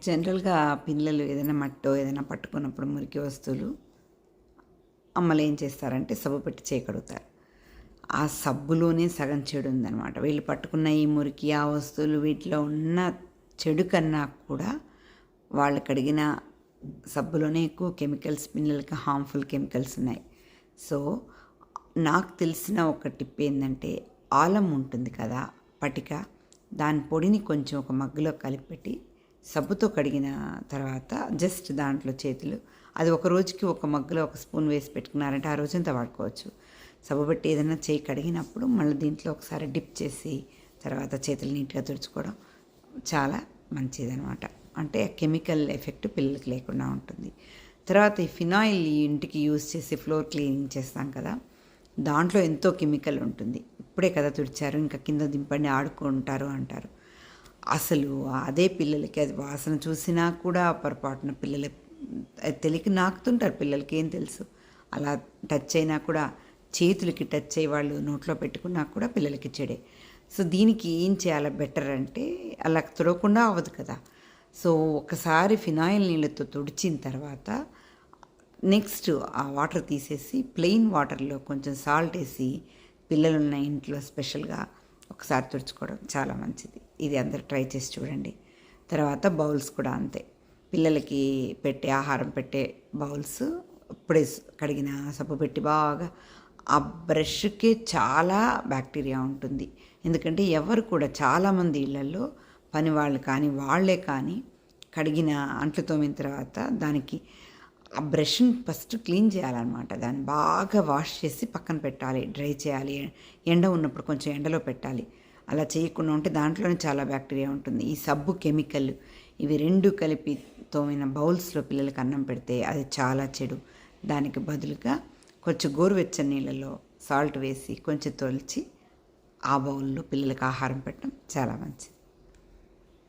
జనరల్‌గా పిల్లలు ఏదైనా మట్టో, ఏదైనా పట్టుకున్నప్పుడు మురికి వస్తువులు అమ్మలు ఏం చేస్తారంటే సబ్బు పెట్టి చేయి కడుగుతారు. ఆ సబ్బులోనే సగం చెడు ఉందనమాట. వీళ్ళు పట్టుకున్న ఈ మురికి, ఆ వస్తువులు వీటిలో ఉన్న చెడు కన్నా కూడా వాళ్ళు కడిగిన సబ్బులోనే ఎక్కువ కెమికల్స్, పిల్లలకి హార్మ్‌ఫుల్ కెమికల్స్ ఉన్నాయి. సో, నాకు తెలిసిన ఒక టిప్ ఏందంటే ఆలం ఉంటుంది కదా! పటిక, దాని పొడిని కొంచెం ఒక మగ్గులో కలిపెట్టి సబ్బుతో కడిగిన తర్వాత జస్ట్ దాంట్లో చేతులు అది ఒక రోజుకి ఒక మగ్గులో ఒక స్పూన్ వేసి పెట్టుకున్నారంటే ఆ రోజంతా వాడుకోవచ్చు. సబ్బు పెట్టి ఏదైనా చేయి కడిగినప్పుడు మళ్ళీ దీంట్లో ఒకసారి డిప్ చేసి తర్వాత చేతులు నీట్గా తుడుచుకోవడం చాలా మంచిదనమాట. అంటే కెమికల్ ఎఫెక్ట్ పిల్లలకి లేకుండా ఉంటుంది. తర్వాత ఈ ఫినాయిల్ ఈ ఇంటికి యూజ్ చేసి ఫ్లోర్ క్లీనింగ్ చేస్తాం కదా, దాంట్లో ఎంతో కెమికల్ ఉంటుంది. ఇప్పుడే కదా తుడిచారు, ఇంకా కింద దింపండి ఆడుకుంటారు అంటారు. అసలు అదే పిల్లలకి అది వాసన చూసినా కూడా పొరపాటున పిల్లలు తెలియక నాకుతుంటారు. పిల్లలకి ఏం తెలుసు, అలా టచ్ అయినా కూడా చేతులకి టచ్ అయ్యి వాళ్ళు నోట్లో పెట్టుకున్నా కూడా పిల్లలకి చెడే. సో దీనికి ఏం చేయాలి బెటర్ అంటే అలా తుడవకుండా అవ్వదు కదా. సో ఒకసారి ఫినాయిల్ నీళ్ళతో తుడిచిన తర్వాత నెక్స్ట్ ఆ వాటర్ తీసేసి ప్లెయిన్ వాటర్లో కొంచెం సాల్ట్ వేసి పిల్లలున్న ఇంట్లో స్పెషల్గా ఒకసారి తుడుచుకోవడం చాలా మంచిది. ఇది అందరూ ట్రై చేసి చూడండి. తర్వాత బౌల్స్ కూడా అంతే. పిల్లలకి పెట్టే ఆహారం పెట్టే బౌల్స్ ఇప్పుడే కడిగిన సబ్బు పెట్టి బాగా ఆ బ్రష్కే చాలా బ్యాక్టీరియా ఉంటుంది. ఎందుకంటే ఎవరు కూడా చాలామంది ఇళ్లలో పని వాళ్ళు కానీ వాళ్ళే కానీ కడిగిన అంట్లు తోమిన తర్వాత దానికి ఆ బ్రష్ని ఫస్ట్ క్లీన్ చేయాలన్నమాట. దాన్ని బాగా వాష్ చేసి పక్కన పెట్టాలి, డ్రై చేయాలి, ఎండ ఉన్నప్పుడు కొంచెం ఎండలో పెట్టాలి. అలా చేయకుండా ఉంటే దాంట్లోనే చాలా బ్యాక్టీరియా ఉంటుంది. ఈ సబ్బు కెమికల్ ఇవి రెండు కలిపి తోమిన బౌల్స్లో పిల్లలకి అన్నం పెడితే అది చాలా చెడు. దానికి బదులుగా కొంచెం గోరువెచ్చని నీళ్ళలో సాల్ట్ వేసి కొంచెం తొలిచి ఆ బౌల్లో పిల్లలకి ఆహారం పెట్టడం చాలా మంచిది.